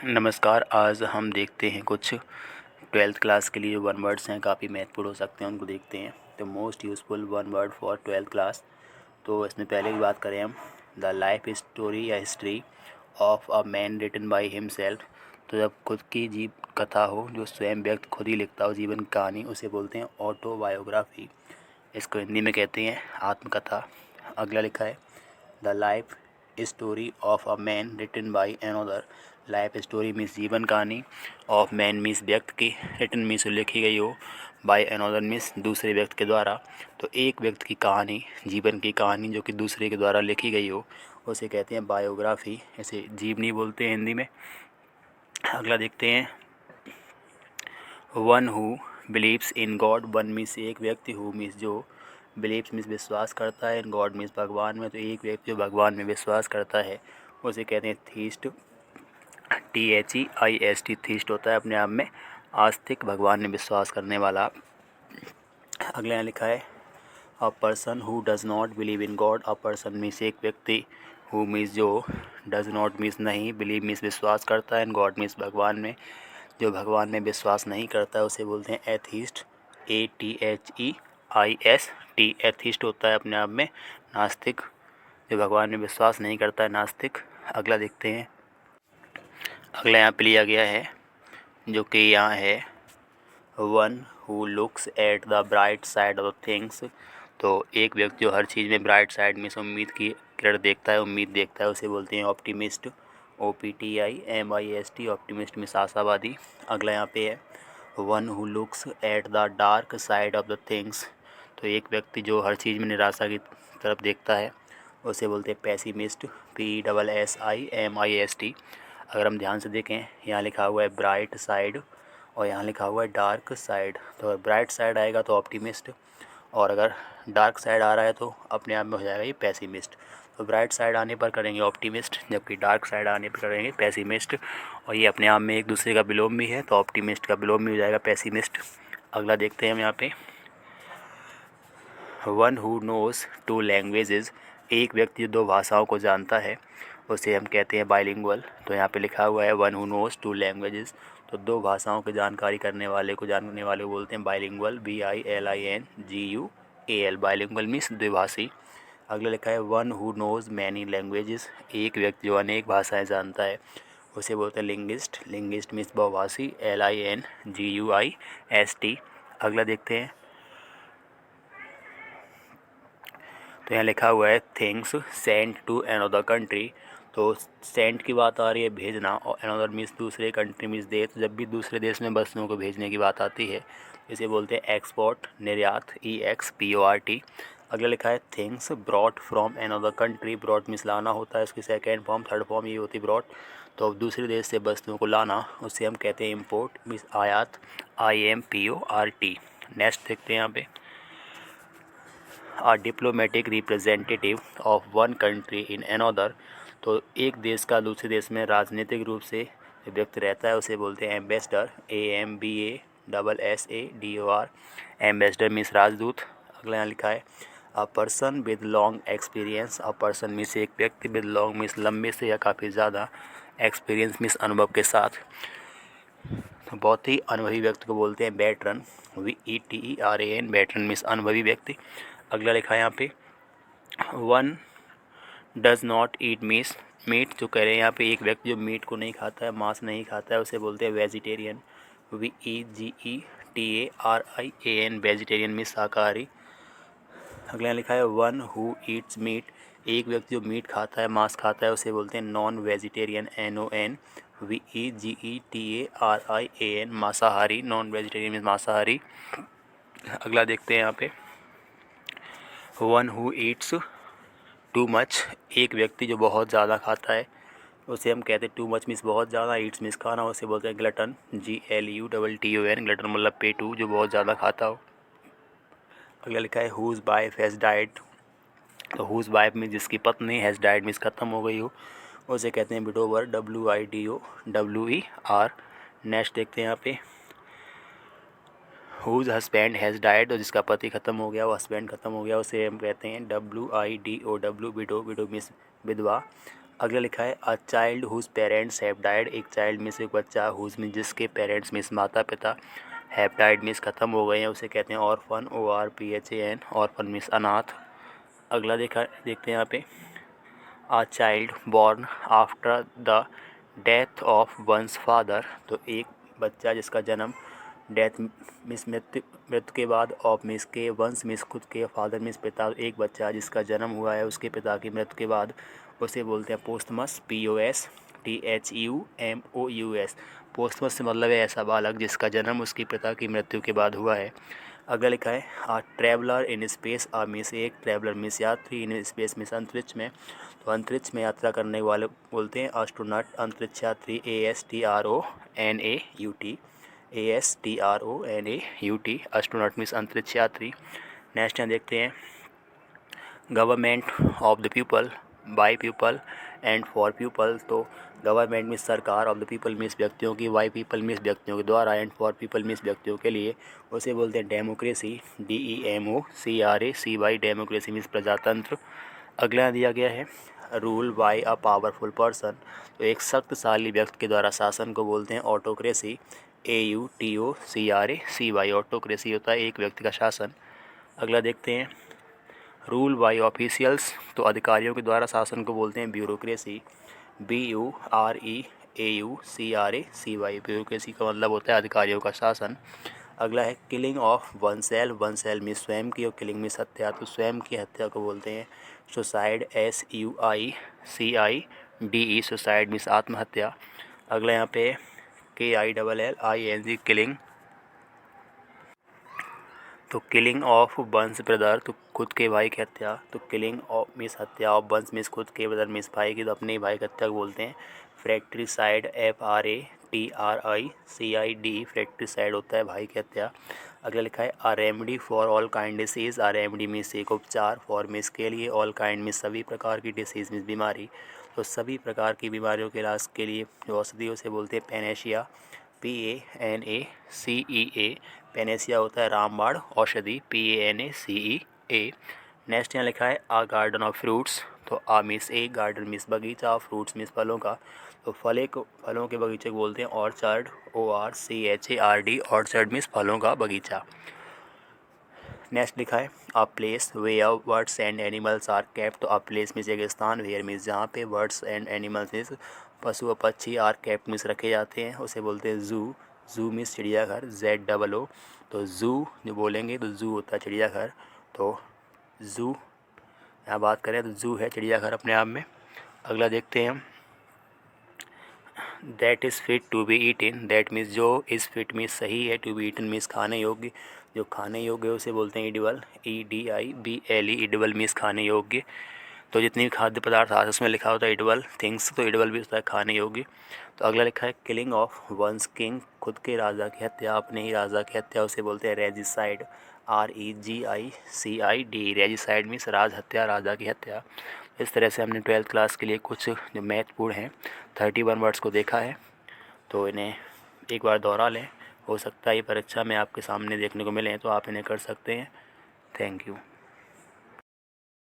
नमस्कार। आज हम देखते हैं कुछ 12th क्लास के लिए जो वन वर्ड्स हैं, काफ़ी महत्वपूर्ण हो सकते हैं, उनको देखते हैं। The most useful one word for 12th class. तो इसमें पहले की बात करें हम, द लाइफ स्टोरी या history of a man written by himself. तो जब खुद की जीव कथा हो, जो स्वयं व्यक्ति खुद ही लिखता हो जीवन की कहानी, उसे बोलते हैं ऑटोबायोग्राफी। इसको हिंदी में कहते हैं आत्मकथा। अगला लिखा है, the life story of a man written by another. Life story means जीवन कहानी, ऑफ मैन मीन्स व्यक्ति की, रिटन मीन्स लिखी गई हो, बाय अनदर मीन्स दूसरे व्यक्ति के द्वारा। तो एक व्यक्ति की कहानी, जीवन की कहानी जो कि दूसरे के द्वारा लिखी गई हो, उसे कहते हैं बायोग्राफी। इसे जीवनी बोलते हैं हिंदी में। अगला देखते हैं, one who believes in God. One means एक व्यक्ति, हु मीन्स जो, बिलीव्स मीन्स विश्वास करता है, इन गॉड मीन्स भगवान में। तो एक व्यक्ति जो भगवान में विश्वास करता है उसे कहते हैं थीस्ट। THEIST, थीस्ट होता है अपने आप में आस्तिक, भगवान में विश्वास करने वाला। अगले यहाँ लिखा है, a person who does not believe in God. A person means एक व्यक्ति, हु मीन्स जो, डज नॉट मीन्स नहीं, बिलीव मीन्स विश्वास करता है, इन गॉड मीन्स भगवान में। जो भगवान में विश्वास नहीं करता है उसे बोलते हैं एथीस्ट। ATHEIST, एथीस्ट होता है अपने आप में नास्तिक, जो भगवान में विश्वास नहीं करता है, नास्तिक। अगला देखते हैं, अगला यहाँ पे लिया गया है जो कि यहाँ है, one who looks at the bright side of things. तो एक व्यक्ति जो हर चीज़ में ब्राइट साइड में से उम्मीद की किरण देखता है, उम्मीद देखता है, उसे बोलते हैं ऑप्टिमिस्ट। OPTIMIST, ऑप्टिमिस्ट में आशावादी। अगला यहाँ पे है, one who looks at the dark side of the things. तो एक व्यक्ति जो हर चीज़ में निराशा की तरफ देखता है उसे बोलते हैं पैसिमिस्ट। PSSIMIST। अगर हम ध्यान से देखें, यहाँ लिखा हुआ है ब्राइट साइड और यहाँ लिखा हुआ है डार्क साइड। तो अगर ब्राइट साइड आएगा तो ऑप्टिमिस्ट, और अगर डार्क साइड आ रहा है तो अपने आप में हो जाएगा ये पैसिमिस्ट। तो ब्राइट साइड आने पर करेंगे ऑप्टिमिस्ट, जबकि डार्क साइड आने पर करेंगे पैसिमिस्ट। और ये अपने आप में एक दूसरे का विलोम भी है, तो ऑप्टिमिस्ट का विलोम भी हो जाएगा पैसिमिस्ट। अगला देखते हैं हम यहाँ पे, वन हु नोज़ 2 लैंग्वेजेस। एक व्यक्ति जो 2 भाषाओं को जानता है उसे हम कहते हैं बाइलिंगुअल। तो यहाँ पे लिखा हुआ है वन हु नोज़ 2 लैंग्वेजेस। तो 2 भाषाओं की जानकारी करने वाले को बोलते हैं बाइलिंगुअल। BILINGUAL, बाइलिंगुअल मीन्स द्विभाषी। अगला लिखा है, one who knows many languages. एक व्यक्ति जो अनेक भाषाएँ जानता है उसे बोलते हैं लिंग्विस्ट। लिंग्विस्ट मीन्स बहुभाषी, LINGUIST। अगला देखते हैं, तो यहाँ लिखा हुआ है things sent to another country. तो सेंट की बात आ रही है भेजना, और अनदर मीन्स दूसरे, कंट्री मीन्स देश। जब भी दूसरे देश में वस्तुओं को भेजने की बात आती है इसे बोलते हैं एक्सपोर्ट, निर्यात, EXPORT। अगला लिखा है things brought from another country. Brought means लाना होता है, उसकी सेकेंड फॉर्म, थर्ड फॉर्म ये होती है ब्रॉट। तो दूसरे देश से वस्तुओं को लाना उससे हम कहते हैं इम्पोर्ट मीन्स आयात, IMPORT। नेक्स्ट देखते हैं यहाँ पे, a diplomatic representative of one country in another. तो एक देश का दूसरे देश में राजनीतिक रूप से व्यक्ति रहता है उसे बोलते हैं एम्बेसडर। AMBASSADOR, एम्बेसडर मीन्स राजदूत। अगला यहाँ लिखा है, a person with long experience. A person means एक व्यक्ति, विद लॉन्ग मीन्स लंबे से या काफ़ी ज़्यादा, एक्सपीरियंस मीन्स अनुभव के साथ। तो बहुत ही अनुभवी व्यक्ति को बोलते हैं वेटरन। VETERAN, वेटरन मीन्स अनुभवी व्यक्ति। अगला लिखा है यहाँ पे, one does not eat meat. Meat जो कह रहे हैं यहाँ पे, एक व्यक्ति जो मीट को नहीं खाता है, मांस नहीं खाता है, उसे बोलते हैं वेजिटेरियन। VEGETARIAN, वेजिटेरियन मीन्स शाकाहारी। अगला लिखा है, वन हु ईट्स मीट। एक व्यक्ति जो मीट खाता है, मांस खाता है, उसे बोलते हैं नॉन वेजिटेरियन। NON VEGETARIAN, मांसाहारी। नॉन वेजिटेरियन मीन्स मांसाहारी। अगला देखते हैं यहाँ पे, one who Yeats too much. एक व्यक्ति जो बहुत ज़्यादा खाता है उसे हम कहते हैं, टू मच मीन्स बहुत ज़्यादा, ईट्स मीन्स खाना, उसे बोलते हैं ग्लटन। GLUTTON, ग्लटन मतलब पेटू, जो बहुत ज़्यादा खाता हो। अगला लिखा है, हुज वाइफ हैज़ डाइड। तो हुज वाइफ में जिसकी पत्नी, हैज़ डाइड मीन्स खत्म हो गई हो, उसे कहते हैं विडोवर। WIDOWER। नेक्स्ट देखते हैं यहाँ पे, हुज हस्बैंड हैज़ डाइड। और जिसका पति खत्म हो गया, वो हस्बैंड खत्म हो गया, उसे हम कहते हैं WIDOW, विडो। विडो मीन्स विधवा। अगला लिखा है a child whose parents have died, एक चाइल्ड में से एक बच्चा हुज में जिसके पेरेंट्स में माता पिता हैव डाइड मीन्स ख़त्म हो गए हैं उसे कहते हैं ऑर्फन, ORPHAN, ऑर्फन मीन्स अनाथ। अगला देखते हैं यहाँ पे a child born after the death of once father, तो एक बच्चा जिसका जन्म डेथ मिस मृत्यु के बाद, ऑफ मिस के, वंस मिस खुद के, फादर मिस पिता, एक बच्चा जिसका जन्म हुआ है उसके पिता की मृत्यु के बाद उसे बोलते हैं पोस्टमस, POSTHUMOUS। पोस्टमस से मतलब है ऐसा बालक जिसका जन्म उसके पिता की मृत्यु के बाद हुआ है। अगला लिखा है आ ट्रैवलर इन स्पेस, आ में से एक, ट्रैवलर मिस यात्री, इन स्पेस मिस अंतरिक्ष में, तो अंतरिक्ष में यात्रा करने वाले बोलते हैं एस्ट्रोनॉट, अंतरिक्ष यात्री, ASTRONAUT, एस्ट्रोनॉट मीन्स अंतरिक्ष यात्री। नेक्स्ट यहाँ देखते हैं government of the people, by people and for people, तो गवर्नमेंट मीन्स सरकार, ऑफ द पीपल मीन्स व्यक्तियों की, बाय पीपल मीन्स व्यक्तियों के द्वारा, एंड फॉर पीपल मीन्स व्यक्तियों के लिए, उसे बोलते हैं डेमोक्रेसी, DEMOCRACY, डेमोक्रेसी मीन्स प्रजातंत्र। अगला दिया गया है rule by a powerful person, तो एक शक्तिशाली व्यक्ति के द्वारा शासन को बोलते हैं ऑटोक्रेसी, AUTOCRACY, ऑटोक्रेसी होता है एक व्यक्ति का शासन। अगला देखते हैं रूल बाय ऑफिशियल्स, तो अधिकारियों के द्वारा शासन को बोलते हैं ब्यूरोक्रेसी, BUREAUCRACY, ब्यूरोक्रेसी का मतलब होता है अधिकारियों का शासन। अगला है किलिंग ऑफ वन सेल में स्वयं की, और किलिंग में हत्या, तो स्वयं की हत्या को बोलते हैं सुसाइड, SUICIDE, सुसाइड मीन्स आत्महत्या। अगला यहाँ पे KILLING, किलिंग, तो किलिंग ऑफ वंस ब्रदर, तो खुद के भाई की हत्या, तो किलिंग ऑफ मीन्स हत्या, ऑफ वंस मीन्स खुद के, ब्रदर मीन्स भाई की, तो अपने भाई की हत्या को बोलते हैं फ्रैक्ट्रिसाइड, FRATRICID, फ्रैक्ट्रिसाइड होता है भाई की हत्या। अगला लिखा है a remedy for all kind disease, a remedy means एक उपचार, फॉर मीन्स के लिए, ऑल काइंड मीन्स सभी प्रकार की, डिसीज़ मीन्स बीमारी, तो सभी प्रकार की बीमारियों के इलाज के लिए जो औषधि उसे बोलते हैं पेनेशिया, PANACEA, पेनेसिया होता है रामबाण औषधि, PANACEA। नेक्स्ट यहाँ लिखा है आ गार्डन ऑफ फ्रूट्स, तो आ मीन्स एक, गार्डन मीन्स बगीचा, फ्रूट्स मीन्स फलों का, तो फलों के बगीचे को बोलते हैं ऑर्चर्ड, ORCHARD, ऑर्चर्ड मीन्स फलों का बगीचा। नेक्स्ट लिखा है a place where birds and animals are kept, तो अ प्लेस मीन्स एक स्थान, वेयर मीन्स जहाँ पे, बर्ड्स एंड एनिमल्स मीन्स पशु और पक्षी, आर केप्ट मीन्स रखे जाते हैं, उसे बोलते हैं जू मीन्स चिड़ियाघर, ZOO, तो जू जो बोलेंगे तो जू होता है चिड़ियाघर, तो जू यहाँ बात करें तो जू है चिड़ियाघर अपने आप में। अगला देखते हैं that is fit to be eaten, that means जो, इज़ फिट मीन्स सही है, टू बी ईटन मीन्स खाने योग्य, जो खाने योग्य है उसे बोलते हैं इडिबल, EDIBLE, इडिबल मीन्स खाने योग्य, तो जितनी भी खाद्य पदार्थ आज उसमें लिखा होता है इडिबल थिंग्स, तो इडिबल भी होता है खाने योग्य। तो अगला लिखा है किलिंग ऑफ वंस किंग, खुद के राजा की हत्या, अपने ही राजा की हत्या, उसे बोलते हैं रेजिसाइड, REGICID, रेजिसाइड मीन्स राज हत्या, राजा की हत्या। इस तरह से हमने 12th क्लास के लिए कुछ जो महत्वपूर्ण हैं 31 वर्ड्स को देखा है, तो इन्हें एक बार दोहरा लें, हो सकता है ये परीक्षा में आपके सामने देखने को मिलें, तो आप इन्हें कर सकते हैं। Thank you.